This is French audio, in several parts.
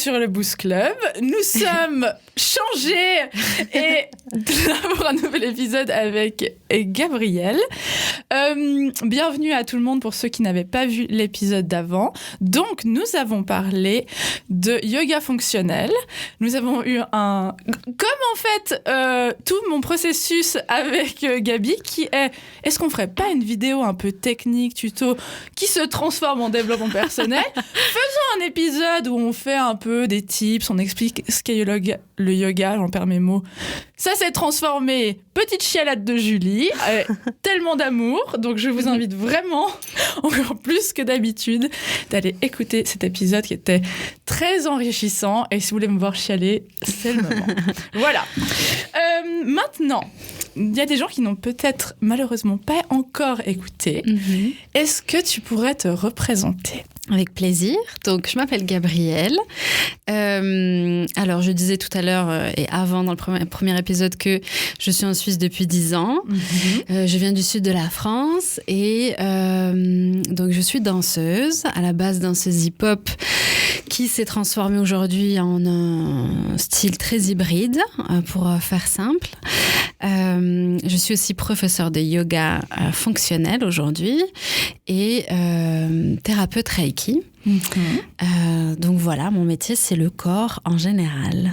sur le Boost Club. Nous sommes changés et pour un nouvel épisode avec Gabrielle. Bienvenue à tout le monde pour ceux qui n'avaient pas vu l'épisode d'avant. Donc, nous avons parlé de yoga fonctionnel. Nous avons eu comme en fait tout mon processus avec Gabi qui est, est-ce qu'on ferait pas une vidéo un peu technique, tuto, qui se transforme en développement personnel? Faisons un épisode où on fait un peu des tips, on explique ce qu'est le yoga, j'en perds mes mots. Ça s'est transformé, petite chialade de Julie, tellement d'amour, donc je vous invite vraiment, encore plus que d'habitude, d'aller écouter cet épisode qui était très enrichissant, et si vous voulez me voir chialer, c'est le moment. Voilà. Maintenant, il y a des gens qui n'ont peut-être malheureusement pas encore écouté. Mm-hmm. Est-ce que tu pourrais te représenter ? Avec plaisir. Donc, je m'appelle Gabrielle. Alors, je disais tout à l'heure et avant dans le premier épisode que je suis en Suisse depuis 10 ans. Mm-hmm. Je viens du sud de la France et donc je suis danseuse, à la base danseuse hip-hop qui s'est transformée aujourd'hui en un style très hybride, pour faire simple. Je suis aussi professeure de yoga fonctionnel aujourd'hui et thérapeute Reiki. Mm-hmm. Donc voilà, mon métier, c'est le corps en général.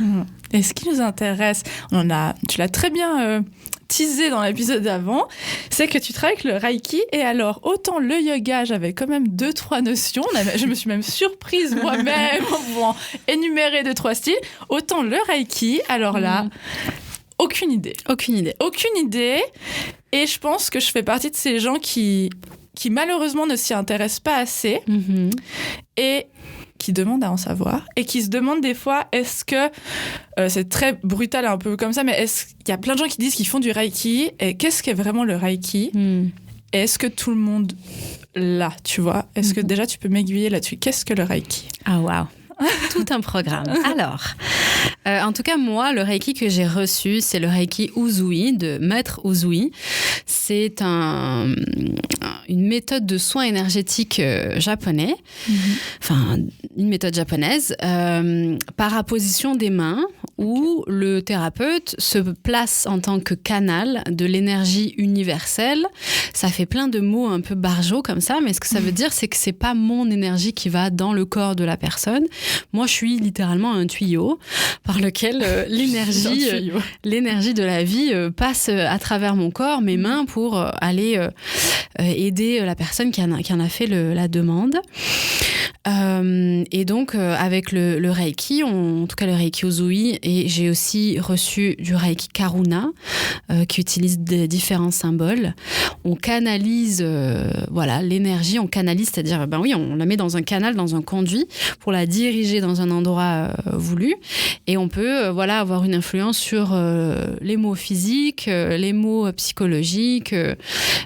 Et ce qui nous intéresse, tu l'as très bien teasé dans l'épisode d'avant, c'est que tu travailles avec le Reiki. Et alors, autant le yoga, j'avais quand même 2-3 notions, je me suis même surprise moi-même en pouvant énumérer 2-3 styles, autant le Reiki, alors là... Aucune idée. Et je pense que je fais partie de ces gens qui malheureusement ne s'y intéressent pas assez et qui demandent à en savoir et qui se demandent des fois, est-ce que, c'est très brutal un peu comme ça, mais est-ce qu'il y a plein de gens qui disent qu'ils font du Reiki et qu'est-ce qu'est vraiment le Reiki ? Et est-ce que tout le monde l'a, tu vois ? Est-ce que déjà tu peux m'aiguiller là-dessus ? Qu'est-ce que le Reiki ? Ah waouh. Tout un programme. Alors, en tout cas, moi, le Reiki que j'ai reçu, c'est le Reiki Usui de Maître Usui. C'est une méthode de soins énergétiques japonais, enfin, une méthode japonaise, par apposition des mains, où le thérapeute se place en tant que canal de l'énergie universelle. Ça fait plein de mots un peu barjots comme ça, mais ce que ça veut dire, c'est que c'est pas mon énergie qui va dans le corps de la personne. Moi, je suis littéralement un tuyau par lequel l'énergie de la vie passe à travers mon corps, mes mains, pour aller aider la personne qui en a fait la demande. Et donc, avec le Reiki, en tout cas le Reiki Usui, et j'ai aussi reçu du Reiki Karuna, qui utilise différents symboles. On canalise l'énergie, c'est-à-dire, on la met dans un canal, dans un conduit, pour la diriger dans un endroit voulu. Et on peut avoir une influence sur les mots physiques, les mots psychologiques,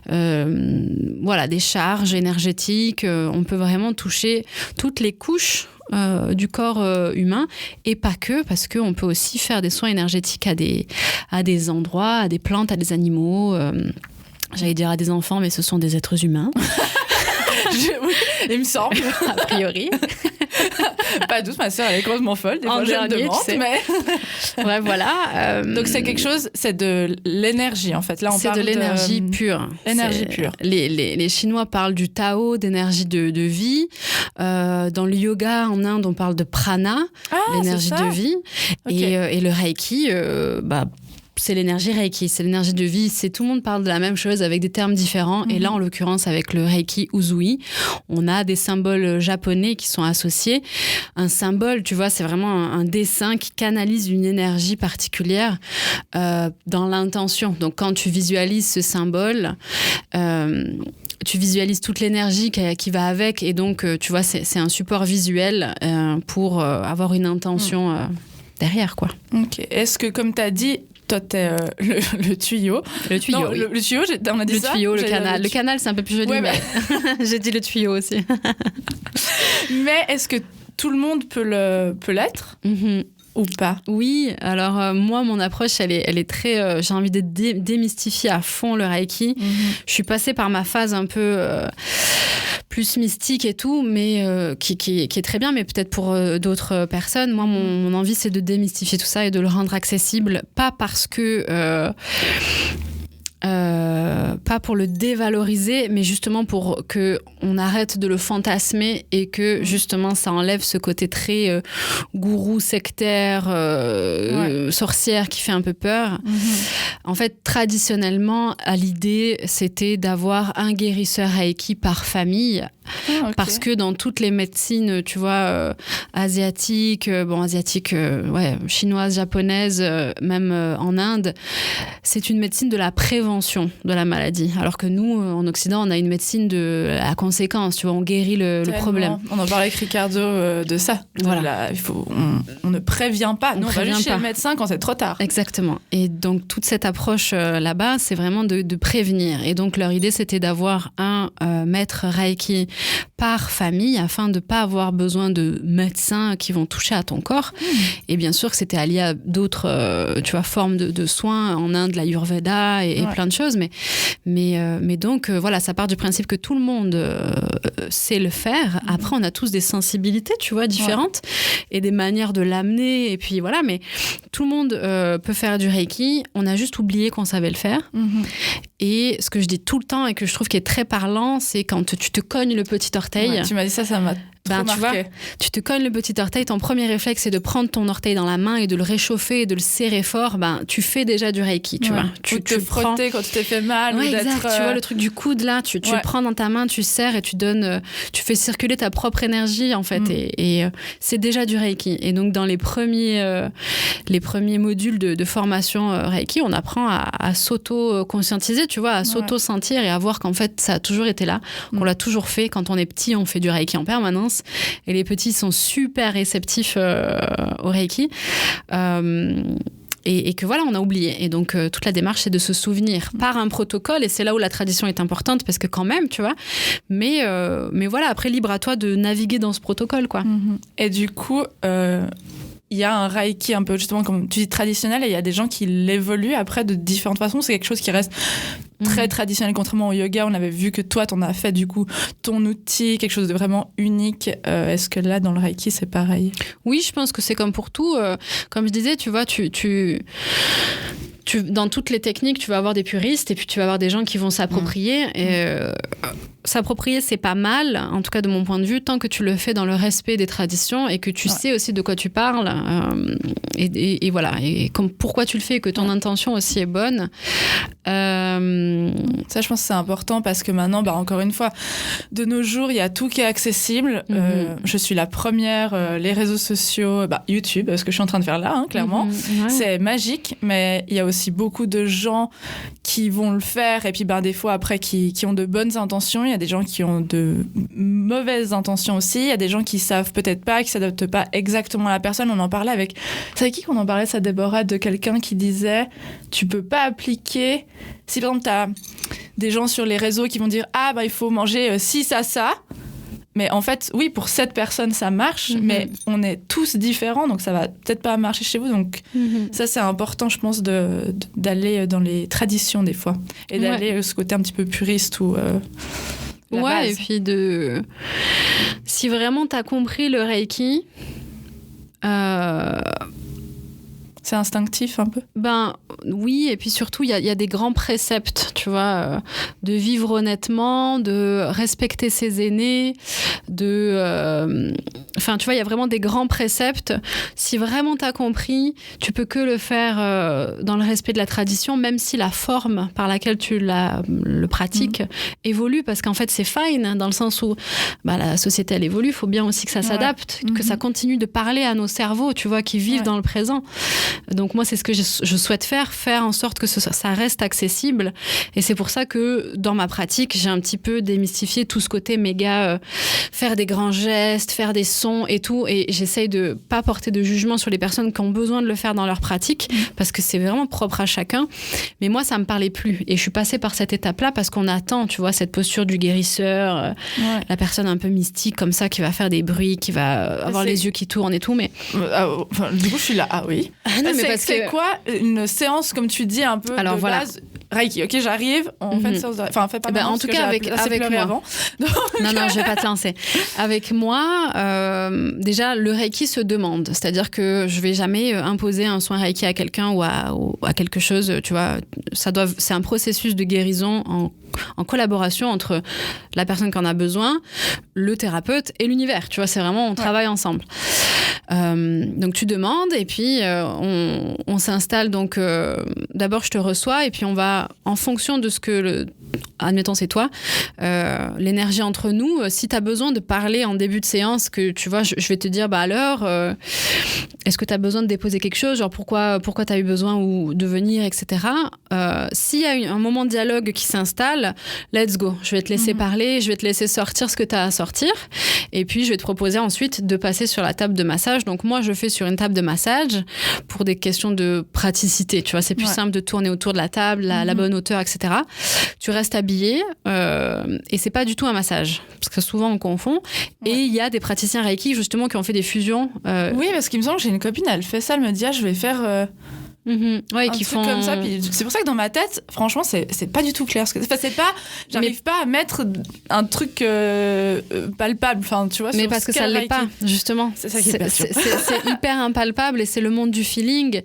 des charges énergétiques. On peut vraiment toucher toutes les couches du corps humain, et pas que, parce qu'on peut aussi faire des soins énergétiques à des endroits, à des plantes, à des animaux, j'allais dire à des enfants, mais ce sont des êtres humains. Oui, il me semble. A priori. Pas douce, ma sœur, elle est complètement folle. Des fois, je me demande, mais... Ouais, voilà. Donc, c'est quelque chose, c'est de l'énergie, en fait. Là, on c'est parle de l'énergie pure. Énergie pure. Les Chinois parlent du Tao, d'énergie de vie. Dans le yoga, en Inde, on parle de prana, l'énergie de vie. Okay. Et le Reiki, c'est l'énergie Reiki, c'est l'énergie de vie. Tout le monde parle de la même chose avec des termes différents. Et là, en l'occurrence, avec le Reiki Usui, on a des symboles japonais qui sont associés. Un symbole, tu vois, c'est vraiment un dessin qui canalise une énergie particulière dans l'intention. Donc, quand tu visualises ce symbole... tu visualises toute l'énergie qui va avec. Et donc, tu vois, c'est un support visuel pour avoir une intention derrière, quoi. Ok. Est-ce que, comme tu as dit... Toi, t'es le tuyau. Le tuyau, non, oui. Le tuyau, on a dit ça. Le tuyau, le canal. Le canal, c'est un peu plus joli, mais j'ai dit le tuyau aussi. Mais est-ce que tout le monde peut l'être ? ou pas? Oui, alors moi, mon approche, elle est très... j'ai envie de démystifier à fond le Reiki. Je suis passée par ma phase un peu plus mystique et tout, mais qui est très bien, mais peut-être pour d'autres personnes. Moi, mon envie, c'est de démystifier tout ça et de le rendre accessible, pas parce que... pas pour le dévaloriser, mais justement pour qu'on arrête de le fantasmer et que justement ça enlève ce côté très gourou, sectaire, sorcière qui fait un peu peur. En fait, traditionnellement, à l'idée, c'était d'avoir un guérisseur Reiki par famille. Parce que dans toutes les médecines, tu vois, asiatiques, chinoises, japonaises, même en Inde, c'est une médecine de la prévention de la maladie. Alors que nous, en Occident, on a une médecine de la conséquence, tu vois, on guérit le problème. On en parlait avec Ricardo de ça. Voilà. On ne prévient pas. Nous, on va juste chez le médecin quand c'est trop tard. Exactement. Et donc, toute cette approche là-bas, c'est vraiment de prévenir. Et donc, leur idée, c'était d'avoir un maître Reiki par famille afin de ne pas avoir besoin de médecins qui vont toucher à ton corps. Et bien sûr que c'était allié à d'autres formes de soins, en Inde, l'Ayurveda et plein de choses. Mais donc, voilà, ça part du principe que tout le monde sait le faire. Après, on a tous des sensibilités, tu vois, différentes et des manières de l'amener. Et puis voilà, mais tout le monde peut faire du Reiki. On a juste oublié qu'on savait le faire. Et ce que je dis tout le temps et que je trouve qui est très parlant, c'est quand tu te cognes le petit orteil. Ouais, tu m'as dit ça m'a trop marqué. Tu vois, tu te cognes le petit orteil, ton premier réflexe c'est de prendre ton orteil dans la main et de le réchauffer et de le serrer fort. Tu fais déjà du Reiki, tu vois. Tu te frotter quand tu t'es fait mal. Ouais, exact. Tu vois le truc du coude là, tu le prends dans ta main, tu serres et tu donnes, tu fais circuler ta propre énergie en fait. Et c'est déjà du Reiki. Et donc dans les premiers modules de formation Reiki, on apprend à s'auto-conscientiser, tu vois, à s'auto-sentir et à voir qu'en fait ça a toujours été là, qu'on l'a toujours fait. Quand on est petit, on fait du Reiki en permanence. Et les petits sont super réceptifs au Reiki. Et que voilà, on a oublié. Et donc, toute la démarche, c'est de se souvenir par un protocole. Et c'est là où la tradition est importante, parce que quand même, tu vois. Mais voilà, après, libre à toi de naviguer dans ce protocole, quoi. Et du coup... il y a un Reiki un peu, justement, comme tu dis, traditionnel, et il y a des gens qui l'évoluent après de différentes façons. C'est quelque chose qui reste très traditionnel, contrairement au yoga. On avait vu que toi, t'en as fait, du coup, ton outil, quelque chose de vraiment unique. Est-ce que là, dans le Reiki, c'est pareil? Oui, je pense que c'est comme pour tout. Comme je disais, tu vois, dans toutes les techniques, tu vas avoir des puristes et puis tu vas avoir des gens qui vont s'approprier. Et s'approprier, c'est pas mal, en tout cas de mon point de vue, tant que tu le fais dans le respect des traditions et que tu sais aussi de quoi tu parles. Et voilà. Et pourquoi tu le fais et que ton intention aussi est bonne. Ça, je pense que c'est important parce que maintenant, encore une fois, de nos jours, il y a tout qui est accessible. Je suis la première, les réseaux sociaux, YouTube, ce que je suis en train de faire là, clairement. C'est magique, mais il y a aussi beaucoup de gens qui vont le faire et puis des fois après qui ont de bonnes intentions. Il y a des gens qui ont de mauvaises intentions aussi. Il y a des gens qui savent peut-être pas, qui s'adaptent pas exactement à la personne. On en parlait avec... C'est avec qui qu'on en parlait, ça, Déborah, de quelqu'un qui disait tu peux pas appliquer... Si par exemple t'as des gens sur les réseaux qui vont dire il faut manger ci, ça... Mais en fait, oui, pour cette personne, ça marche, mais on est tous différents, donc ça va peut-être pas marcher chez vous. Donc ça, c'est important, je pense, d'aller dans les traditions des fois. Et d'aller ce côté un petit peu puriste ou la base. Et puis si vraiment t'as compris le Reiki... C'est instinctif un peu? Oui, et puis surtout, il y a des grands préceptes, tu vois, de vivre honnêtement, de respecter ses aînés, Enfin, tu vois, il y a vraiment des grands préceptes. Si vraiment t'as compris, tu peux que le faire dans le respect de la tradition, même si la forme par laquelle tu le pratiques évolue, parce qu'en fait, c'est fine, dans le sens où la société, elle évolue, il faut bien aussi que ça s'adapte, que ça continue de parler à nos cerveaux, tu vois, qui vivent dans le présent. Donc moi, c'est ce que je souhaite faire en sorte que ça reste accessible. Et c'est pour ça que dans ma pratique, j'ai un petit peu démystifié tout ce côté méga, faire des grands gestes, faire des sons et tout. Et j'essaye de pas porter de jugement sur les personnes qui ont besoin de le faire dans leur pratique, parce que c'est vraiment propre à chacun. Mais moi, ça me parlait plus. Et je suis passée par cette étape-là parce qu'on attend, tu vois, cette posture du guérisseur, la personne un peu mystique comme ça, qui va faire des bruits, qui va avoir les yeux qui tournent et tout. Mais du coup, je suis là. Ah oui. Non, mais c'est quoi une séance, comme tu dis, un peu alors, de base Reiki, ok, j'arrive, on fait une séance de... Enfin, fais pas en tout cas, avec moi. Avant. Donc... Non, je vais pas te lancer. Avec moi, déjà, le Reiki se demande. C'est-à-dire que je vais jamais imposer un soin Reiki à quelqu'un ou à quelque chose, tu vois. C'est un processus de guérison en collaboration entre la personne qui en a besoin, le thérapeute et l'univers. Tu vois, c'est vraiment, on travaille ensemble. Donc tu demandes et puis on s'installe. Donc d'abord je te reçois et puis on va, en fonction de ce que admettons c'est toi, l'énergie entre nous, si tu as besoin de parler en début de séance, que tu vois, je vais te dire alors est-ce que tu as besoin de déposer quelque chose, genre pourquoi tu as eu besoin ou de venir, etc. S'il y a un moment de dialogue qui s'installe, let's go, je vais te laisser parler, je vais te laisser sortir ce que tu as à sortir et puis je vais te proposer ensuite de passer sur la table de massage. Donc moi je fais sur une table de massage pour des questions de praticité, tu vois, c'est plus simple de tourner autour de la table, la bonne hauteur, etc. Tu restes habillé et c'est pas du tout un massage parce que souvent on confond. Et il y a des praticiens Reiki justement qui ont fait des fusions. Oui, parce qu'il me semble que j'ai une copine, elle fait ça, elle me dit je vais faire Ouais, un qui truc font comme ça. Puis c'est pour ça que dans ma tête, franchement, c'est pas du tout clair. J'arrive pas à mettre un truc palpable. Enfin, tu vois. Mais parce que ça l'est pas, justement. C'est ça qui est passion. C'est hyper impalpable et c'est le monde du feeling.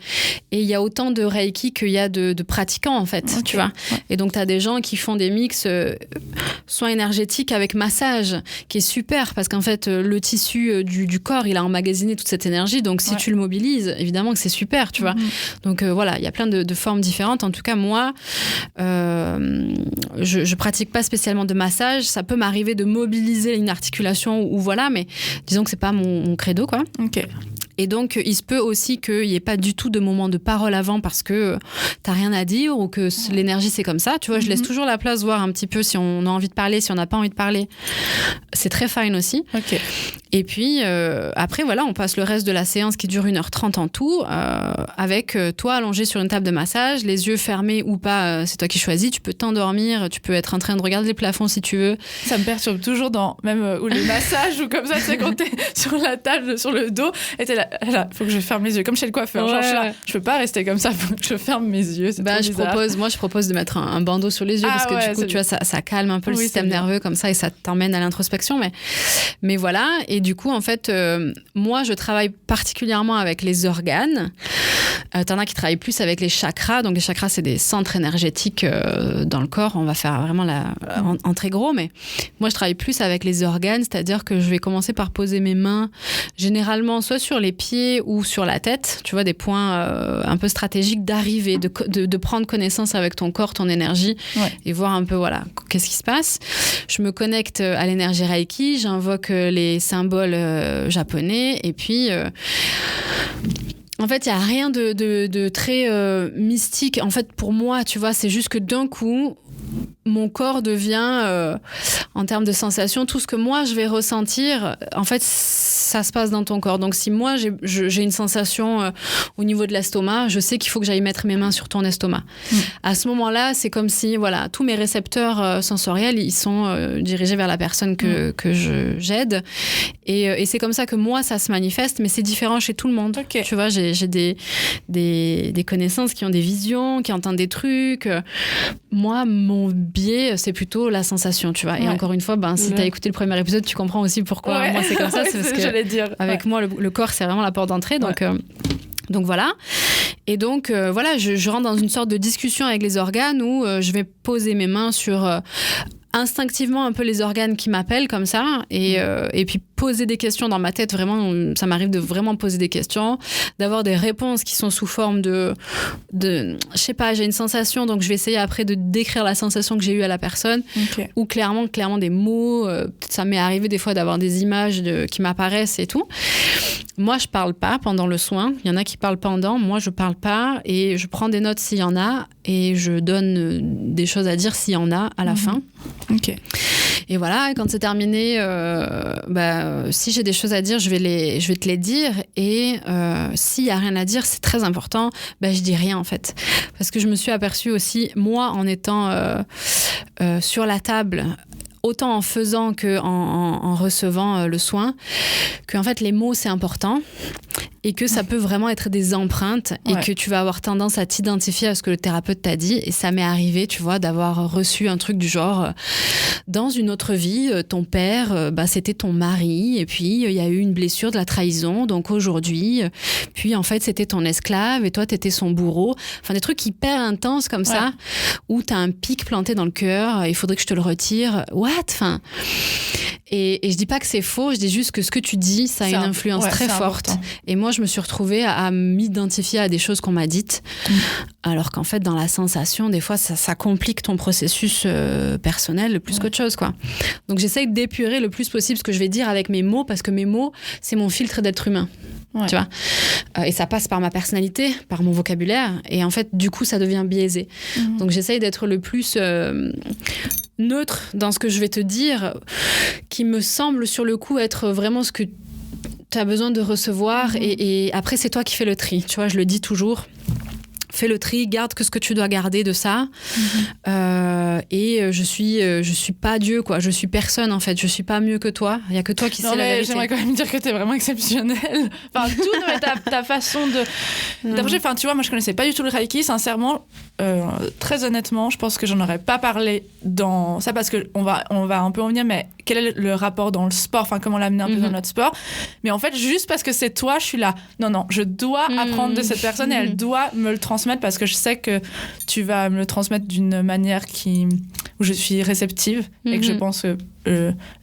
Et il y a autant de Reiki qu'il y a de pratiquants en fait, tu vois. Ouais. Et donc t'as des gens qui font des mix soins énergétiques avec massage, qui est super parce qu'en fait le tissu du corps, il a emmagasiné toute cette énergie. Donc si tu le mobilises, évidemment que c'est super, tu vois. Donc voilà, il y a plein de formes différentes. En tout cas, moi, je pratique pas spécialement de massage. Ça peut m'arriver de mobiliser une articulation ou voilà, mais disons que c'est pas mon credo, quoi. Ok. Et donc, il se peut aussi qu'il n'y ait pas du tout de moment de parole avant parce que t'as rien à dire ou que l'énergie, c'est comme ça. Tu vois, je laisse toujours la place, voir un petit peu si on a envie de parler, si on n'a pas envie de parler. C'est très fine aussi. Ok. Et puis, après, voilà, on passe le reste de la séance qui dure 1h30 en tout, avec toi allongé sur une table de massage, les yeux fermés ou pas, c'est toi qui choisis. Tu peux t'endormir, tu peux être en train de regarder les plafonds si tu veux. Ça me perturbe toujours même où les massages ou comme ça, tu sais, quand t'es sur la table, sur le dos, et t'es là, faut que je ferme mes yeux, comme chez le coiffeur. Ouais. Genre, je peux pas rester comme ça, faut que je ferme mes yeux. C'est trop bizarre. Moi, je propose de mettre un bandeau sur les yeux parce que du coup, tu vois, ça calme un peu le système nerveux comme ça et ça t'emmène à l'introspection. Mais voilà. Et du coup, en fait, moi, je travaille particulièrement avec les organes. T'en as qui travaillent plus avec les chakras. Donc, les chakras, c'est des centres énergétiques dans le corps. On va faire vraiment en très gros. Mais moi, je travaille plus avec les organes. C'est-à-dire que je vais commencer par poser mes mains, généralement, soit sur les pieds ou sur la tête. Tu vois, des points un peu stratégiques d'arriver, de prendre connaissance avec ton corps, ton énergie et voir un peu, voilà, qu'est-ce qui se passe. Je me connecte à l'énergie Reiki. J'invoque les symboles japonais. Et puis... En fait, il n'y a rien de très mystique. En fait, pour moi, tu vois, c'est juste que d'un coup, mon corps devient, en termes de sensations, tout ce que moi, je vais ressentir, en fait, ça se passe dans ton corps. Donc, si moi, j'ai une sensation au niveau de l'estomac, je sais qu'il faut que j'aille mettre mes mains sur ton estomac. À ce moment-là, c'est comme si, voilà, tous mes récepteurs sensoriels, ils sont dirigés vers la personne que j'aide. Et c'est comme ça que moi, ça se manifeste, mais c'est différent chez tout le monde. Okay. Tu vois, j'ai des connaissances qui ont des visions, qui entendent des trucs. Moi, mon biais, c'est plutôt la sensation, tu vois. Et encore une fois, si t'as écouté le premier épisode, tu comprends aussi pourquoi moi c'est comme ça. C'est parce que avec moi, le corps, c'est vraiment la porte d'entrée. Donc voilà. Et donc voilà, je rentre dans une sorte de discussion avec les organes où je vais poser mes mains sur instinctivement un peu les organes qui m'appellent comme ça et puis poser des questions dans ma tête, vraiment, ça m'arrive de vraiment poser des questions, d'avoir des réponses qui sont sous forme de je sais pas, j'ai une sensation, donc je vais essayer après de décrire la sensation que j'ai eue à la personne, ou clairement des mots, ça m'est arrivé des fois d'avoir des images qui m'apparaissent et tout. Moi, je parle pas pendant le soin. Il y en a qui parlent pendant. Moi, je parle pas et je prends des notes s'il y en a et je donne des choses à dire s'il y en a à la fin. Ok. Et voilà, quand c'est terminé, si j'ai des choses à dire, je vais te les dire. Et s'il y a rien à dire, c'est très important. Je dis rien en fait, parce que je me suis aperçue aussi, moi, en étant sur la table, autant en faisant qu'en recevant le soin, qu'en fait les mots c'est important et que ça peut vraiment être des empreintes et que tu vas avoir tendance à t'identifier à ce que le thérapeute t'a dit. Et ça m'est arrivé, tu vois, d'avoir reçu un truc du genre dans une autre vie, ton père, c'était ton mari et puis il y a eu une blessure de la trahison, donc aujourd'hui, puis en fait c'était ton esclave et toi t'étais son bourreau. Enfin des trucs hyper intenses comme ça, où t'as un pic planté dans le cœur, il faudrait que je te le retire. Enfin, et je dis pas que c'est faux, je dis juste que ce que tu dis, ça a une influence très forte. Important. Et moi, je me suis retrouvée à m'identifier à des choses qu'on m'a dites, alors qu'en fait, dans la sensation, des fois, ça complique ton processus personnel plus qu'autre chose, quoi. Donc, j'essaye d'épurer le plus possible ce que je vais dire avec mes mots, parce que mes mots, c'est mon filtre d'être humain. Tu vois, et ça passe par ma personnalité, par mon vocabulaire, et en fait, du coup, ça devient biaisé. Donc, j'essaye d'être le plus neutre dans ce que je vais te dire, qui me semble sur le coup être vraiment ce que tu as besoin de recevoir, et après, c'est toi qui fais le tri. Tu vois, je le dis toujours. Fais le tri, garde que ce que tu dois garder de ça. Et je suis pas Dieu, quoi. Je suis personne, en fait. Je suis pas mieux que toi. Il y a que toi qui sais la vérité. J'aimerais quand même dire que t'es vraiment exceptionnelle. Enfin, ta façon d'approcher. Enfin, tu vois, moi, je connaissais pas du tout le Reiki. Sincèrement, très honnêtement, je pense que j'en aurais pas parlé dans ça, parce que on va un peu en venir, mais quel est le rapport dans le sport, enfin, comment l'amener un peu dans notre sport. Mais en fait, juste parce que c'est toi, je suis là. Non, je dois apprendre de cette personne et elle doit me le transmettre, parce que je sais que tu vas me le transmettre d'une manière où je suis réceptive et que je pense que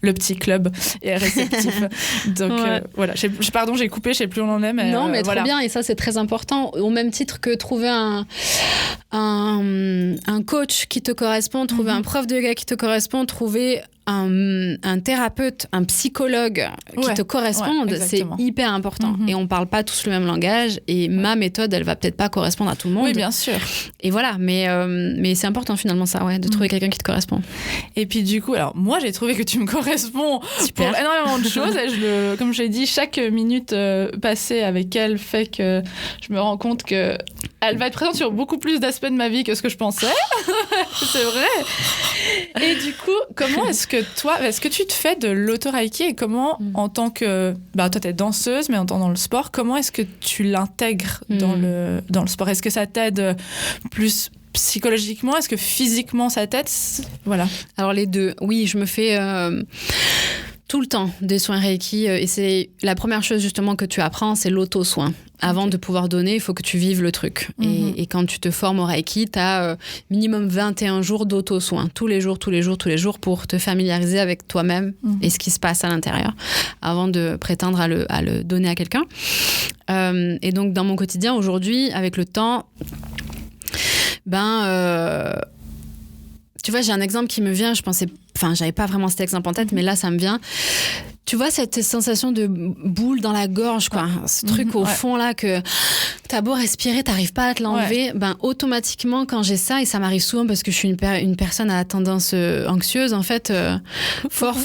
le petit club est réceptif. Donc voilà, pardon, j'ai coupé, je sais plus où on en est, mais non, mais voilà. Trop bien, et ça c'est très important, au même titre que trouver un coach qui te correspond, trouver un prof de yoga qui te correspond, trouver un thérapeute, un psychologue qui te correspondent, c'est hyper important. Et on parle pas tous le même langage, et ma méthode, elle va peut-être pas correspondre à tout le monde. Oui, bien sûr. Et voilà, mais c'est important finalement ça, de trouver quelqu'un qui te correspond. Et puis du coup, alors moi j'ai trouvé que tu me corresponds pour énormément de choses, et comme je l'ai dit, chaque minute passée avec elle fait que je me rends compte que elle va être présente sur beaucoup plus d'aspects de ma vie que ce que je pensais. C'est vrai. Et du coup, comment est-ce que tu te fais de l'auto-reiki, et comment, en tant que... toi, t'es danseuse, mais en tant que dans le sport, comment est-ce que tu l'intègres dans le sport? Est-ce que ça t'aide plus psychologiquement? Est-ce que physiquement, ça t'aide? Voilà. Alors, les deux. Oui, je me fais... tout le temps des soins Reiki, et c'est la première chose justement que tu apprends, c'est l'auto-soin. Avant de pouvoir donner, il faut que tu vives le truc. Et quand tu te formes au Reiki, tu as minimum 21 jours d'auto-soin, tous les jours, pour te familiariser avec toi-même et ce qui se passe à l'intérieur, avant de prétendre à le donner à quelqu'un. Et donc dans mon quotidien aujourd'hui, avec le temps, tu vois, j'ai un exemple qui me vient, j'avais pas vraiment cet exemple en tête, mais là ça me vient. Tu vois cette sensation de boule dans la gorge, quoi. Ce truc au fond là, que t'as beau respirer, t'arrives pas à te l'enlever. Automatiquement, quand j'ai ça, et ça m'arrive souvent parce que je suis une personne à tendance anxieuse, en fait, fort.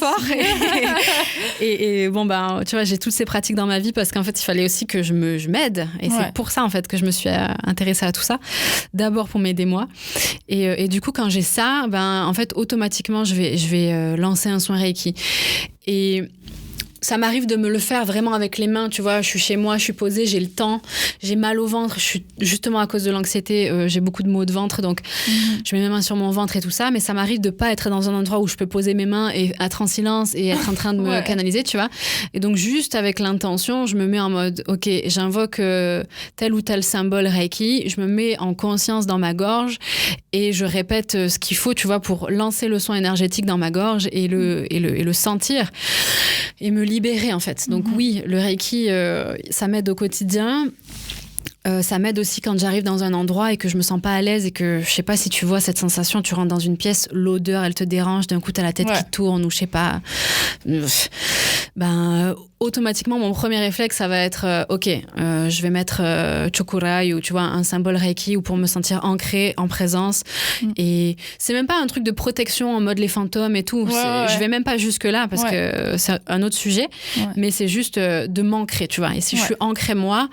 Et tu vois, j'ai toutes ces pratiques dans ma vie parce qu'en fait, il fallait aussi que je m'aide. Et c'est pour ça, en fait, que je me suis intéressée à tout ça. D'abord pour m'aider moi. Et du coup, quand j'ai ça, en fait, automatiquement, je vais lancer un soin Reiki. Et ça m'arrive de me le faire vraiment avec les mains, tu vois, je suis chez moi, je suis posée, j'ai le temps, j'ai mal au ventre, je suis justement à cause de l'anxiété, j'ai beaucoup de maux de ventre, donc je mets mes mains sur mon ventre et tout ça, mais ça m'arrive de pas être dans un endroit où je peux poser mes mains et être en silence et être en train de me canaliser, tu vois. Et donc juste avec l'intention, je me mets en mode, ok, j'invoque tel ou tel symbole Reiki, je me mets en conscience dans ma gorge et je répète ce qu'il faut, tu vois, pour lancer le son énergétique dans ma gorge et le sentir et me libérer en fait. Donc oui, le Reiki, ça m'aide au quotidien. Ça m'aide aussi quand j'arrive dans un endroit et que je me sens pas à l'aise et que, je sais pas si tu vois cette sensation, tu rentres dans une pièce, l'odeur, elle te dérange, d'un coup t'as la tête qui tourne ou je sais pas. Automatiquement, mon premier réflexe, ça va être je vais mettre chokurai ou tu vois, un symbole Reiki ou pour me sentir ancrée en présence. Et c'est même pas un truc de protection en mode les fantômes et tout. Je vais même pas jusque-là parce que c'est un autre sujet, mais c'est juste de m'ancrer, tu vois. Et si je suis ancrée moi,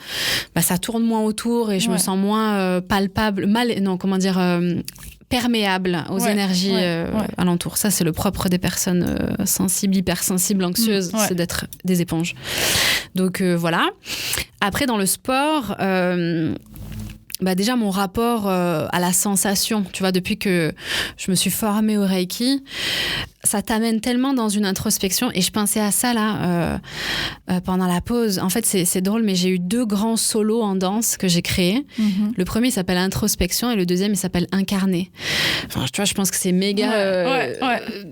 ça tourne moins autour et je me sens moins perméable aux énergies alentour. Ça, c'est le propre des personnes sensibles, hypersensibles, anxieuses, c'est d'être des éponges. Donc voilà. Après, dans le sport, déjà mon rapport à la sensation, tu vois, depuis que je me suis formée au Reiki, ça t'amène tellement dans une introspection. Et je pensais à ça là pendant la pause. En fait, c'est drôle, mais j'ai eu 2 grands solos en danse que j'ai créés. Le premier, il s'appelle Introspection et le deuxième, il s'appelle Incarner. Enfin, tu vois, je pense que c'est méga...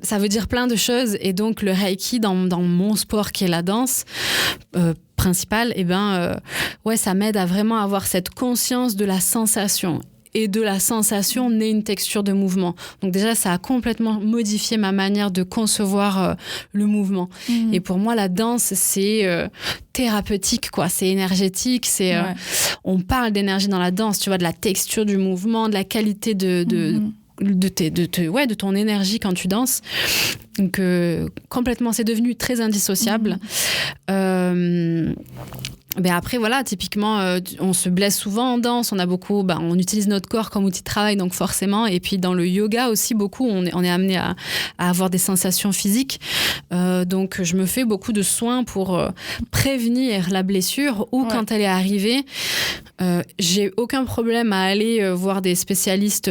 ça veut dire plein de choses. Et donc, le Reiki, dans mon sport qui est la danse... principal, ça m'aide à vraiment avoir cette conscience de la sensation. Et de la sensation naît une texture de mouvement. Donc déjà, ça a complètement modifié ma manière de concevoir le mouvement. Et pour moi, la danse, c'est thérapeutique, quoi. C'est énergétique. On parle d'énergie dans la danse, tu vois, de la texture du mouvement, de la qualité de ton énergie quand tu danses. Donc complètement, c'est devenu très indissociable. Après, voilà, typiquement, on se blesse souvent en danse, on a beaucoup, on utilise notre corps comme outil de travail, donc forcément. Et puis dans le yoga aussi, beaucoup, on est amené à avoir des sensations physiques. Donc je me fais beaucoup de soins pour prévenir la blessure ou quand elle est arrivée. J'ai aucun problème à aller voir des spécialistes,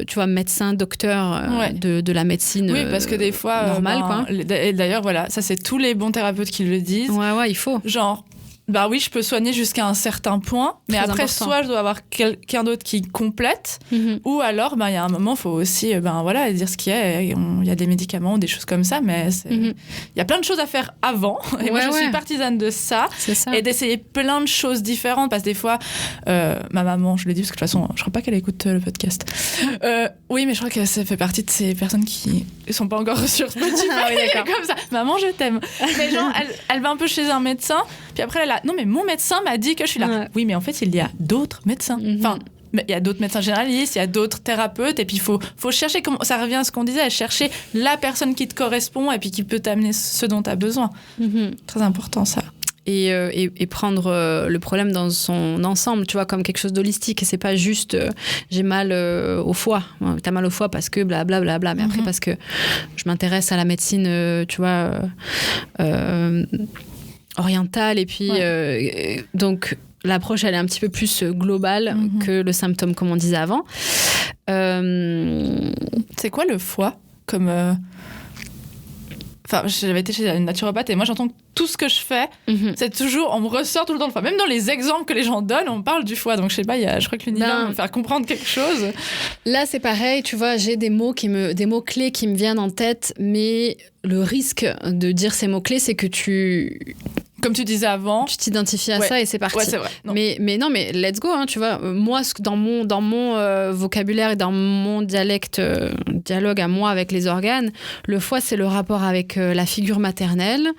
tu vois, médecins, docteurs de la médecine. Oui, parce que des fois, normale, quoi. Et d'ailleurs, voilà, ça c'est tous les bons thérapeutes qui le disent. Ouais, il faut. Genre, oui, je peux soigner jusqu'à un certain point, mais Très après, important. soit je dois avoir quelqu'un d'autre qui complète, ou alors, il y a un moment, il faut aussi dire ce qu'il y a. Il y a des médicaments, des choses comme ça, mais il y a plein de choses à faire avant. Et moi, je suis partisane de ça, et d'essayer plein de choses différentes, parce que des fois, ma maman, je l'ai dit, parce que de toute façon, je crois pas qu'elle écoute le podcast. Oui, mais je crois que ça fait partie de ces personnes qui sont pas encore sur Spotify. Comme ça. Maman, je t'aime. Mais genre, elle va un peu chez un médecin, puis après, elle a non, mais mon médecin m'a dit que je suis là. Ouais. Oui, mais en fait, il y a d'autres médecins. Enfin, il y a d'autres médecins généralistes, il y a d'autres thérapeutes, et puis il faut chercher, ça revient à ce qu'on disait, à chercher la personne qui te correspond et puis qui peut t'amener ce dont tu as besoin. Très important, ça. Et prendre le problème dans son ensemble, tu vois, comme quelque chose d'holistique. Et c'est pas juste j'ai mal au foie. T'as mal au foie parce que blablabla. Mais après, parce que je m'intéresse à la médecine, tu vois, orientale. Et puis, donc, l'approche, elle est un petit peu plus globale que le symptôme, comme on disait avant. C'est quoi le foie comme... Enfin, j'avais été chez une naturopathe et moi j'entends que tout ce que je fais, c'est toujours, on me ressort tout le temps le foie. Même dans les exemples que les gens donnent, on parle du foie. Donc je sais pas, je crois que l'univers va me faire comprendre quelque chose. Là, c'est pareil, tu vois, j'ai des mots-clés qui me viennent en tête, mais le risque de dire ces mots-clés, c'est que comme tu disais avant, tu t'identifies à ça et c'est parti. Ouais, c'est vrai. Non. Mais let's go, hein, tu vois. Moi, dans mon vocabulaire et dans mon dialogue à moi avec les organes, le foie, c'est le rapport avec la figure maternelle,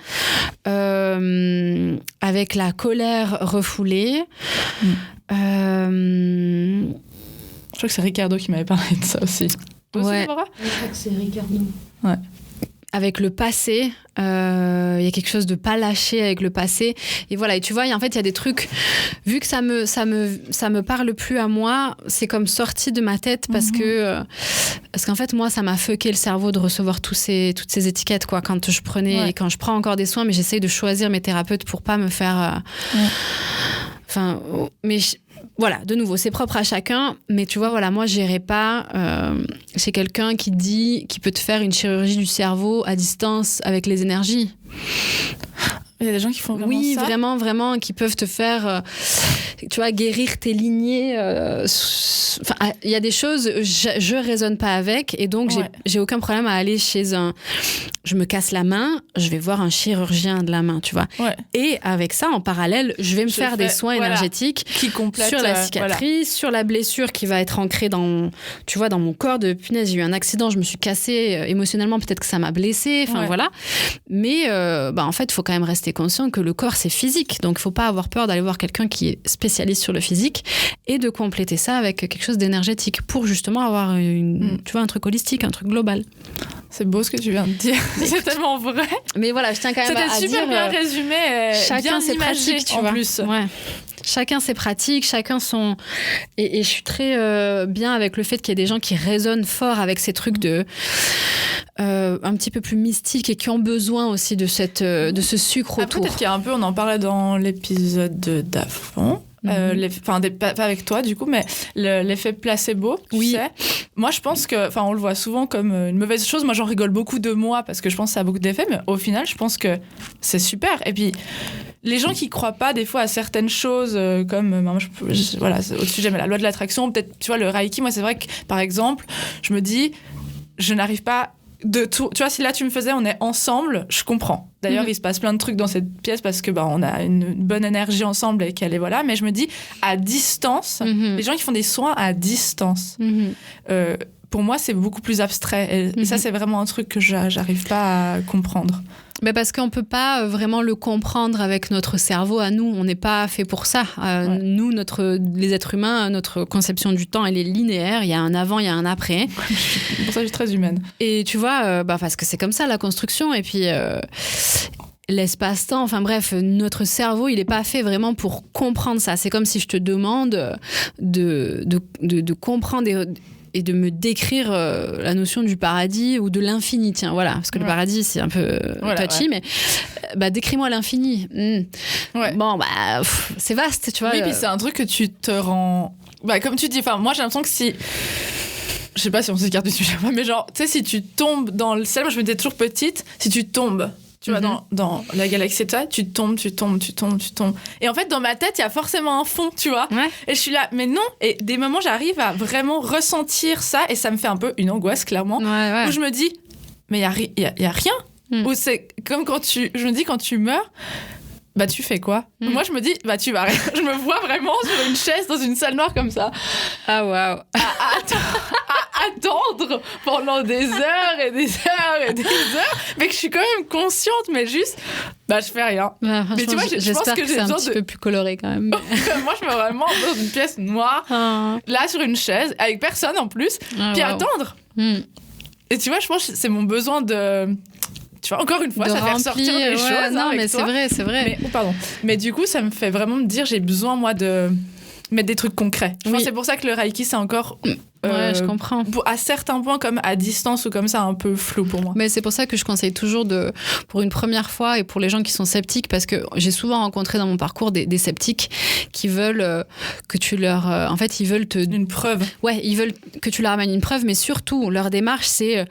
avec la colère refoulée. Je crois que c'est Ricardo qui m'avait parlé de ça aussi. Toi aussi, Laura ? Je crois que c'est Ricardo. Ouais. Avec le passé, il y a quelque chose de pas lâché avec le passé. Et voilà, et tu vois, en fait, il y a des trucs, vu que ça me parle plus à moi, c'est comme sorti de ma tête parce qu'en fait, moi, ça m'a fucké le cerveau de recevoir toutes ces étiquettes, quoi, quand je prenais, et quand je prends encore des soins, mais j'essaye de choisir mes thérapeutes pour pas me faire... Enfin, mais... Voilà, de nouveau, c'est propre à chacun, mais tu vois, voilà, moi, j'irai pas chez quelqu'un qui peut te faire une chirurgie du cerveau à distance avec les énergies. Il y a des gens qui font vraiment ça. Oui, vraiment, vraiment, qui peuvent te faire, tu vois, guérir tes lignées. Enfin, il y a des choses, je raisonne pas avec, et donc j'ai aucun problème à aller chez je me casse la main, je vais voir un chirurgien de la main, tu vois. Ouais. Et avec ça, en parallèle, je vais me faire des soins énergétiques qui complètent sur la cicatrice, sur la blessure qui va être ancrée dans mon corps de punaise, j'ai eu un accident, je me suis cassée émotionnellement, peut-être que ça m'a blessée, voilà. Mais en fait, il faut quand même rester conscient que le corps, c'est physique. Donc, il ne faut pas avoir peur d'aller voir quelqu'un qui est spécialiste sur le physique et de compléter ça avec quelque chose d'énergétique pour justement avoir un truc holistique, un truc global. C'est beau ce que tu viens de dire. C'est tellement vrai. Mais voilà, je tiens quand même à dire... C'était super bien résumé. Chacun ses pratiques, tu vois. Plus. Ouais. Chacun ses pratiques, chacun son... Et je suis très bien avec le fait qu'il y ait des gens qui résonnent fort avec ces trucs de... un petit peu plus mystiques et qui ont besoin aussi de ce sucre autour. Peut-être qu'il y a un peu, on en parlait dans l'épisode d'avant. Pas avec toi du coup, mais l'effet placebo, tu sais. Moi je pense que, on le voit souvent comme une mauvaise chose. Moi j'en rigole beaucoup de moi parce que je pense que ça a beaucoup d'effets, mais au final je pense que c'est super. Et puis les gens qui croient pas des fois à certaines choses comme voilà, c'est au sujet, mais la loi de l'attraction, peut-être, tu vois, le Reiki, moi c'est vrai que par exemple je me dis, je n'arrive pas de tout, tu vois, si là tu me faisais on est ensemble, je comprends. D'ailleurs, il se passe plein de trucs dans cette pièce parce que on a une bonne énergie ensemble et qu'elle est voilà, mais je me dis à distance, les gens qui font des soins à distance, pour moi c'est beaucoup plus abstrait et ça c'est vraiment un truc que j'arrive pas à comprendre. Mais parce qu'on ne peut pas vraiment le comprendre avec notre cerveau à nous. On n'est pas fait pour ça. Nous, les êtres humains, notre conception du temps, elle est linéaire. Il y a un avant, il y a un après. Pour ça, je suis très humaine. Et tu vois, parce que c'est comme ça, la construction. Et puis... l'espace-temps, enfin bref, notre cerveau, il n'est pas fait vraiment pour comprendre ça. C'est comme si je te demande de comprendre et de me décrire la notion du paradis ou de l'infini. Tiens, voilà, parce que le paradis, c'est un peu touchy, mais décris-moi l'infini. Bon, c'est vaste, tu vois. Oui, puis c'est un truc que tu te rends... comme tu dis, moi j'ai l'impression que si... Je sais pas si on s'écarte du sujet, mais genre, tu sais, si tu tombes dans le ciel, moi je me disais toujours petite, si tu tombes... Tu vois, dans la galaxie et toi, tu tombes. Et en fait, dans ma tête, il y a forcément un fond, tu vois. Ouais. Et je suis là, mais non. Et des moments, j'arrive à vraiment ressentir ça et ça me fait un peu une angoisse, clairement. Où je me dis, mais il y a rien. Ou c'est comme je me dis, quand tu meurs, tu fais quoi? Moi, je me dis, tu vas rien. Je me vois vraiment sur une chaise dans une salle noire comme ça. Ah, waouh. À attendre pendant des heures et des heures et des heures, mais que je suis quand même consciente, mais juste, je fais rien. Mais tu vois, je pense que c'est un petit peu plus coloré quand même. Moi, je me vois vraiment dans une pièce noire, là, sur une chaise, avec personne en plus, puis attendre. Et tu vois, je pense que c'est mon besoin de... Tu vois, encore une fois, ça fait ressortir les choses. Non, mais c'est vrai. Mais du coup, ça me fait vraiment me dire, j'ai besoin, moi, de mettre des trucs concrets. Je pense que c'est pour ça que le Reiki, c'est encore... je comprends. À certains points, comme à distance ou comme ça, un peu flou pour moi. Mais c'est pour ça que je conseille toujours pour une première fois et pour les gens qui sont sceptiques, parce que j'ai souvent rencontré dans mon parcours des sceptiques qui veulent que tu leur... en fait, ils veulent une preuve. Ouais, ils veulent que tu leur amènes une preuve, mais surtout, leur démarche, c'est...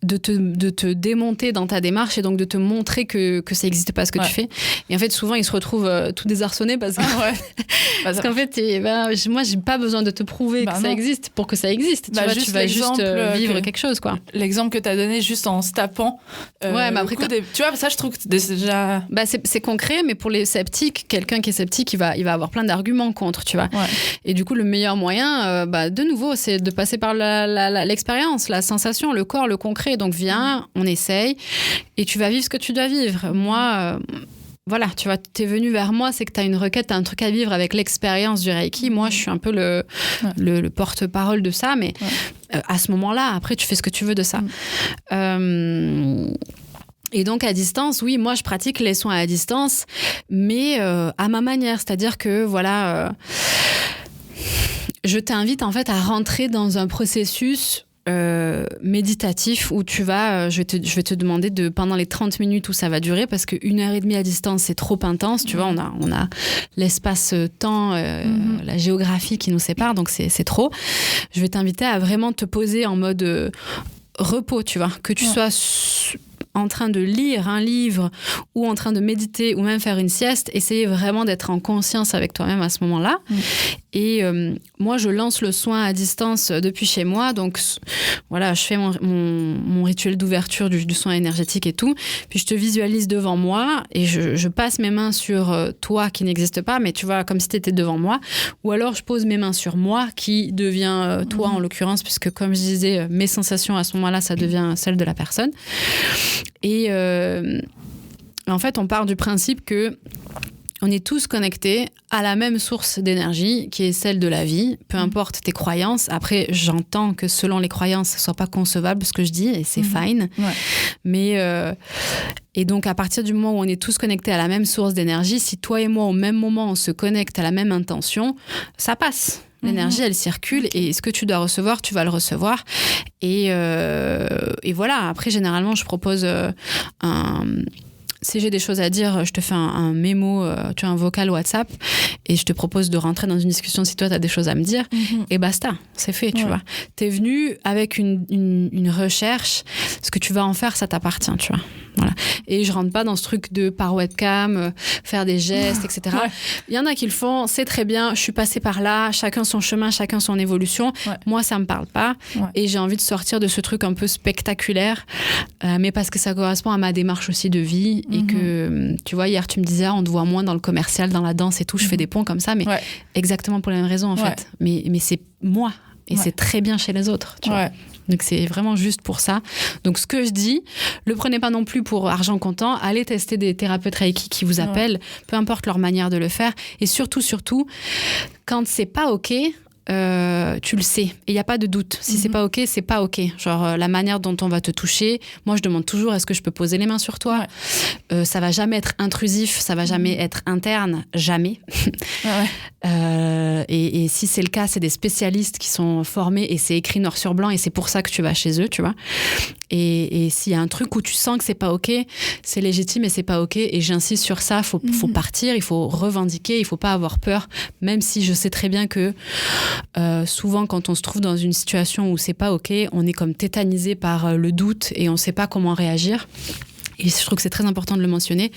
de te démonter dans ta démarche et donc de te montrer que ça n'existe pas ce que tu fais. Et en fait, souvent, ils se retrouvent tout désarçonnés parce qu'en fait, moi, j'ai pas besoin de te prouver que ça existe pour que ça existe. Tu vas juste vivre quelque chose, quoi. L'exemple que tu as donné juste en se tapant. Mais après, tu vois, ça, je trouve que c'est déjà... c'est concret, mais pour les sceptiques, quelqu'un qui est sceptique, il va avoir plein d'arguments contre, tu vois. Ouais. Et du coup, le meilleur moyen, de nouveau, c'est de passer par l'expérience, la sensation, le corps, le concret. Donc viens, on essaye et tu vas vivre ce que tu dois vivre. Moi, voilà, tu vois, t'es venu vers moi, c'est que t'as une requête, t'as un truc à vivre avec l'expérience du Reiki. Moi, je suis un peu le porte-parole de ça, mais à ce moment-là, après, tu fais ce que tu veux de ça. Et donc, à distance, oui, moi, je pratique les soins à distance, mais à ma manière. C'est-à-dire que, voilà, je t'invite, en fait, à rentrer dans un processus méditatif où tu vas, je vais te demander pendant les 30 minutes où ça va durer, parce que 1h30 à distance, c'est trop intense, tu vois, on a l'espace-temps, la géographie qui nous sépare, donc c'est trop. Je vais t'inviter à vraiment te poser en mode repos, tu vois, que tu sois en train de lire un livre ou en train de méditer ou même faire une sieste, essayer vraiment d'être en conscience avec toi-même à ce moment-là Et moi, je lance le soin à distance depuis chez moi. Donc, voilà, je fais mon rituel d'ouverture du soin énergétique et tout. Puis, je te visualise devant moi et je passe mes mains sur toi qui n'existe pas, mais tu vois, comme si tu étais devant moi. Ou alors, je pose mes mains sur moi qui devient toi, en l'occurrence, puisque comme je disais, mes sensations à ce moment-là, ça devient celle de la personne. Et en fait, on part du principe que on est tous connectés à la même source d'énergie qui est celle de la vie, peu importe tes croyances. Après, j'entends que selon les croyances, ce ne soit pas concevable ce que je dis et c'est fine. Ouais. Mais, et donc, à partir du moment où on est tous connectés à la même source d'énergie, si toi et moi, au même moment, on se connecte à la même intention, ça passe. L'énergie, elle circule et ce que tu dois recevoir, tu vas le recevoir. Et voilà, après, généralement, je propose si j'ai des choses à dire, je te fais un mémo, tu as un vocal WhatsApp et je te propose de rentrer dans une discussion si toi, tu as des choses à me dire. Et basta, c'est fait, tu vois. Tu es venu avec une recherche. Ce que tu vas en faire, ça t'appartient, tu vois. Voilà. Et je rentre pas dans ce truc de par webcam, faire des gestes, etc. Ouais. Il y en a qui le font, c'est très bien, je suis passée par là, chacun son chemin, chacun son évolution. Ouais. Moi, ça me parle pas. Ouais. Et j'ai envie de sortir de ce truc un peu spectaculaire, mais parce que ça correspond à ma démarche aussi de vie. Et que, tu vois, hier, tu me disais, on te voit moins dans le commercial, dans la danse et tout. Je fais des ponts comme ça, mais exactement pour la même raison, en fait. Mais c'est moi. Et c'est très bien chez les autres, tu vois. Donc, c'est vraiment juste pour ça. Donc, ce que je dis, le prenez pas non plus pour argent comptant. Allez tester des thérapeutes Reiki qui vous appellent, peu importe leur manière de le faire. Et surtout, quand c'est pas OK, tu le sais. Et il n'y a pas de doute. Si c'est pas OK, c'est pas OK. Genre, la manière dont on va te toucher, moi, je demande toujours, est-ce que je peux poser les mains sur toi ? Ça va jamais être intrusif, ça va jamais être interne, jamais. Et si c'est le cas, c'est des spécialistes qui sont formés et c'est écrit noir sur blanc et c'est pour ça que tu vas chez eux, tu vois. Et s'il y a un truc où tu sens que c'est pas OK, c'est légitime et c'est pas OK. Et j'insiste sur ça, faut partir, il faut revendiquer, il faut pas avoir peur, même si je sais très bien que souvent quand on se trouve dans une situation où c'est pas OK, on est comme tétanisé par le doute et on sait pas comment réagir. Et je trouve que c'est très important de le mentionner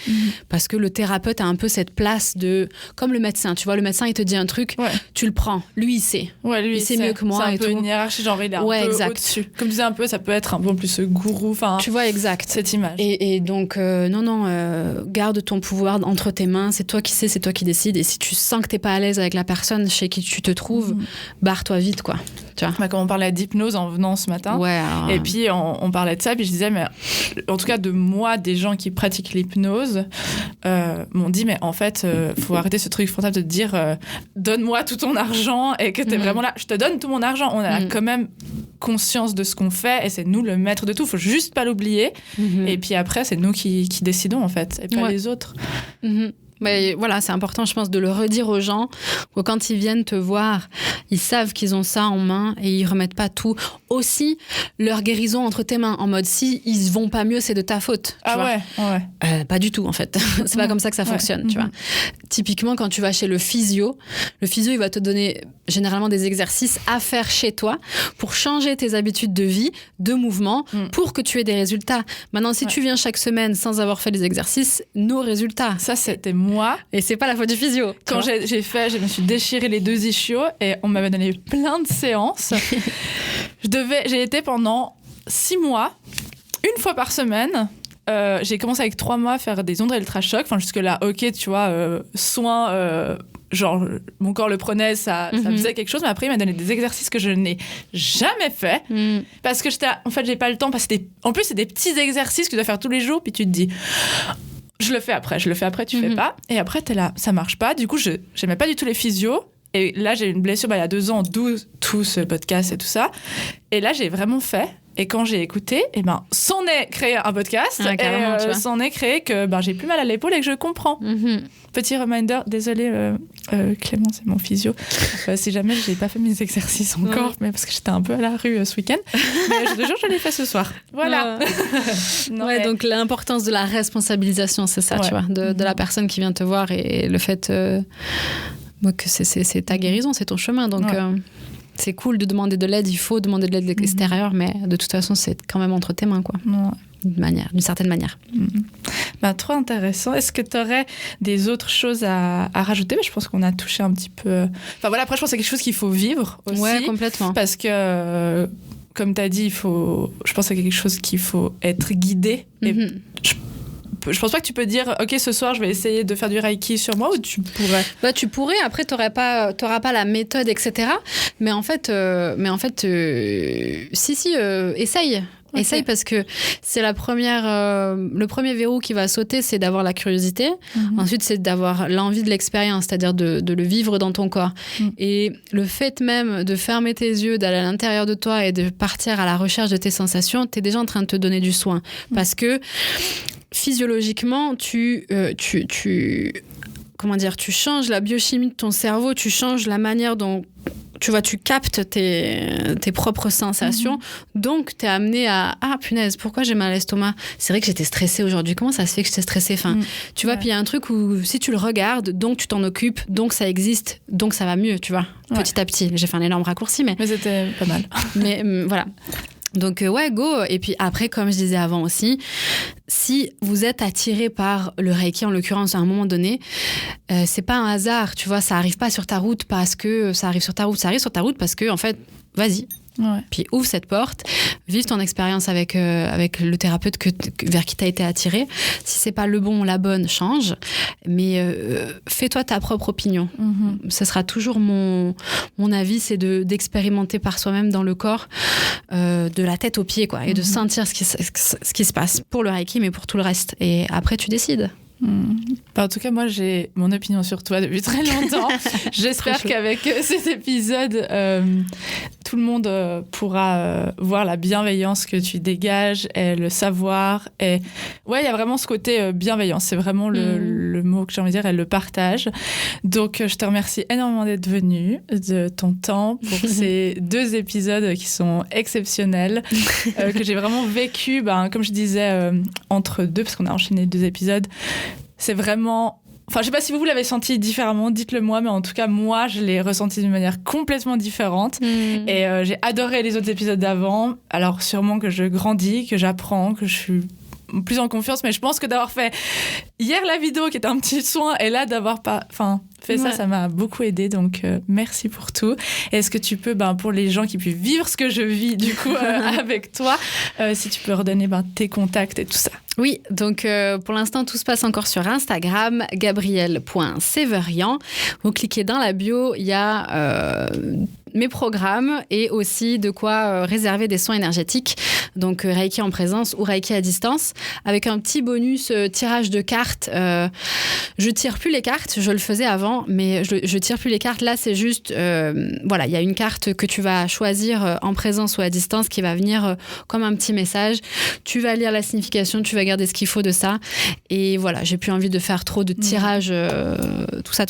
parce que le thérapeute a un peu cette place de... Comme le médecin, tu vois, le médecin, il te dit un truc, tu le prends. Lui, il sait. Lui, il sait mieux que moi. C'est un peu une hiérarchie, genre il est un peu au-dessus. Comme tu disais un peu, ça peut être un peu plus gourou. Enfin, tu vois, exact. Cette image. Et donc, garde ton pouvoir entre tes mains. C'est toi qui sais, c'est toi qui décides. Et si tu sens que t'es pas à l'aise avec la personne chez qui tu te trouves, barre-toi vite, quoi. Tu vois. Comme on parlait d'hypnose en venant ce matin. Et puis, on parlait de ça. Puis je disais, mais en tout cas, de moi, des gens qui pratiquent l'hypnose m'ont dit, mais en fait, faut arrêter ce truc frontal de te dire donne-moi tout ton argent et que t'es vraiment là. Je te donne tout mon argent. On a quand même conscience de ce qu'on fait et c'est nous le maître de tout. Faut juste pas l'oublier. Et puis après, c'est nous qui décidons, en fait, et pas les autres. Mais voilà, c'est important, je pense, de le redire aux gens que quand ils viennent te voir, ils savent qu'ils ont ça en main et ils remettent pas tout. Aussi, leur guérison entre tes mains, en mode si ils vont pas mieux, c'est de ta faute. Tu vois. Pas du tout, en fait. C'est pas comme ça que ça fonctionne, tu vois. Typiquement, quand tu vas chez le physio, il va te donner généralement des exercices à faire chez toi pour changer tes habitudes de vie, de mouvement, pour que tu aies des résultats. Maintenant, si tu viens chaque semaine sans avoir fait les exercices, nos résultats. Ça, c'était moi. Et c'est pas la faute du physio. Quand je me suis déchiré les 2 ischios et on m'avait donné plein de séances. J'ai été pendant 6 mois, une fois par semaine. J'ai commencé avec 3 mois à faire des ondes ultrachocs. Enfin, jusque-là, OK, tu vois, soins... genre, mon corps le prenait, ça faisait quelque chose. Mais après, il m'a donné des exercices que je n'ai jamais fait. Parce que en fait, j'ai pas le temps. Parce que en plus, c'est des petits exercices que tu dois faire tous les jours. Puis tu te dis... Je le fais après, tu fais pas. Et après, t'es là, ça marche pas. Du coup, j'aimais pas du tout les physios. Et là, j'ai eu une blessure il y a 2 ans, d'où tout ce podcast et tout ça. Et là, j'ai vraiment fait. Et quand j'ai écouté, s'en est créé un podcast. Et s'en est créé que j'ai plus mal à l'épaule et que je comprends. Petit reminder, désolée Clément, c'est mon physio. Si jamais j'ai pas fait mes exercices encore, mais parce que j'étais un peu à la rue ce week-end. Mais je te jure, je l'ai fait ce soir. Voilà. Donc l'importance de la responsabilisation, c'est ça, tu vois, de la personne qui vient te voir et le fait que c'est ta guérison, c'est ton chemin. Donc c'est cool de demander de l'aide, il faut demander de l'aide extérieure, mais de toute façon, c'est quand même entre tes mains, quoi. D'une certaine manière. Trop intéressant. Est-ce que tu aurais des autres choses à rajouter? Je pense qu'on a touché un petit peu... Enfin voilà, après je pense que c'est quelque chose qu'il faut vivre aussi. Ouais, complètement. Parce que, comme tu as dit, je pense que c'est quelque chose qu'il faut être guidé. Et je pense pas que tu peux dire ok, ce soir je vais essayer de faire du Reiki sur moi, ou tu pourrais. Tu pourrais, après t'auras pas la méthode, etc. Mais en fait, essaye. Okay. Essaye, parce que c'est le premier verrou qui va sauter, c'est d'avoir la curiosité. Ensuite, c'est d'avoir l'envie de l'expérience, c'est-à-dire de le vivre dans ton corps. Et le fait même de fermer tes yeux, d'aller à l'intérieur de toi et de partir à la recherche de tes sensations, t'es déjà en train de te donner du soin. Parce que physiologiquement, tu changes la biochimie de ton cerveau, tu changes la manière dont tu captes tes propres sensations. Donc, tu es amené à « Ah, punaise, pourquoi j'ai mal à l'estomac ? C'est vrai que j'étais stressée aujourd'hui. Comment ça se fait que j'étais stressée ?» Tu vois, puis il y a un truc où si tu le regardes, donc tu t'en occupes, donc ça existe, donc ça va mieux, tu vois, petit à petit. J'ai fait un énorme raccourci, mais c'était pas mal. Mais voilà. Donc go. Et puis après, comme je disais avant aussi, si vous êtes attiré par le Reiki, en l'occurrence à un moment donné, c'est pas un hasard, tu vois, ça arrive pas sur ta route parce que ça arrive sur ta route, ça arrive sur ta route parce que en fait, vas-y. Puis ouvre cette porte, vive ton expérience avec le thérapeute vers qui tu as été attiré. Si c'est pas le bon ou la bonne, change, mais fais-toi ta propre opinion. Ce sera toujours mon avis, c'est d'expérimenter par soi-même dans le corps, de la tête aux pieds, quoi, et de sentir ce qui se passe pour le Reiki, mais pour tout le reste. Et après, tu décides. En tout cas, moi, j'ai mon opinion sur toi depuis très longtemps. J'espère qu'avec cet épisode, tout le monde pourra voir la bienveillance que tu dégages et le savoir. Et ouais, il y a vraiment ce côté bienveillance. C'est vraiment le mot que j'ai envie de dire, et le partage. Donc, je te remercie énormément d'être venu, de ton temps pour ces 2 épisodes qui sont exceptionnels, que j'ai vraiment vécu, comme je disais, entre deux, parce qu'on a enchaîné 2 épisodes. C'est vraiment... Enfin, je sais pas si vous l'avez senti différemment, dites-le moi, mais en tout cas, moi, je l'ai ressenti d'une manière complètement différente. Et j'ai adoré les autres épisodes d'avant. Alors, sûrement que je grandis, que j'apprends, que je suis plus en confiance, mais je pense que d'avoir fait hier la vidéo qui était un petit soin, et là d'avoir fait ça m'a beaucoup aidé, donc merci pour tout. Et est-ce que tu peux, pour les gens qui puissent vivre ce que je vis du coup avec toi, si tu peux redonner tes contacts et tout ça? Oui, donc pour l'instant tout se passe encore sur Instagram, gabrielle.severian. Vous cliquez dans la bio, il y a mes programmes et aussi de quoi réserver des soins énergétiques, donc Reiki en présence ou Reiki à distance, avec un petit bonus tirage de cartes. Je tire plus les cartes, je le faisais avant, mais je tire plus les cartes. Là, c'est juste, il y a une carte que tu vas choisir en présence ou à distance qui va venir comme un petit message. Tu vas lire la signification, tu vas garder ce qu'il faut de ça. Et voilà, j'ai plus envie de faire trop de tirages, tout ça,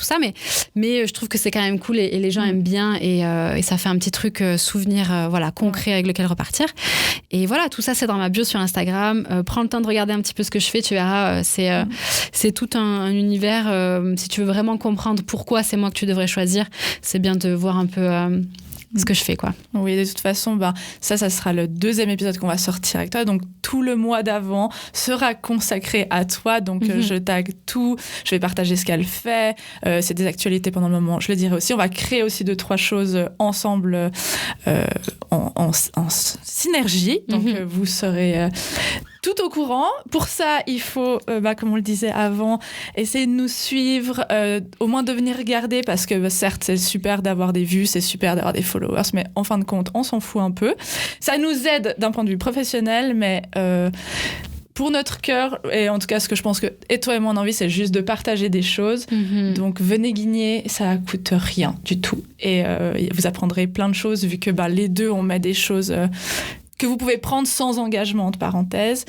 mais je trouve que c'est quand même cool et les gens aiment bien et ça fait un petit truc souvenir concret avec lequel repartir. Et voilà, tout ça c'est dans ma bio sur Instagram. Prends le temps de regarder un petit peu ce que je fais, tu verras, c'est tout un univers. Si tu veux vraiment comprendre pourquoi c'est moi que tu devrais choisir, c'est bien de voir un peu ce que je fais, quoi. Oui, de toute façon, ça sera le 2e épisode qu'on va sortir avec toi. Donc, tout le mois d'avant sera consacré à toi. Donc, je tag tout. Je vais partager ce qu'elle fait. C'est des actualités pendant le moment. Je le dirai aussi. On va créer aussi 2-3 choses ensemble en synergie. Donc, vous serez... tout au courant. Pour ça, il faut, comme on le disait avant, essayer de nous suivre, au moins de venir regarder, parce que certes, c'est super d'avoir des vues, c'est super d'avoir des followers, mais en fin de compte, on s'en fout un peu. Ça nous aide d'un point de vue professionnel, mais pour notre cœur, et en tout cas, ce que je pense que et toi et moi on a envie, c'est juste de partager des choses. Donc, venez guigner, ça coûte rien du tout. Et vous apprendrez plein de choses, vu que les deux, on met des choses... que vous pouvez prendre sans engagement, entre parenthèses.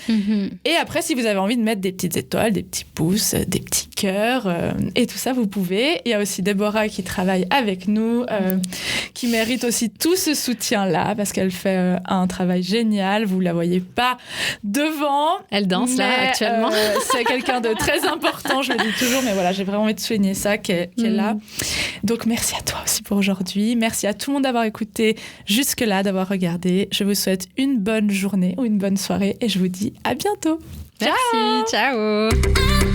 Et après, si vous avez envie de mettre des petites étoiles, des petits pouces, des petits cœurs, et tout ça, vous pouvez. Il y a aussi Déborah qui travaille avec nous, qui mérite aussi tout ce soutien-là, parce qu'elle fait un travail génial. Vous la voyez pas devant. Elle danse là, actuellement. C'est quelqu'un de très important, je le dis toujours, mais voilà, j'ai vraiment envie de souligner ça, qu'elle est là. Donc, merci à toi aussi pour aujourd'hui. Merci à tout le monde d'avoir écouté jusque-là, d'avoir regardé. Je vous souhaite une bonne journée ou une bonne soirée et je vous dis à bientôt. Merci, ciao.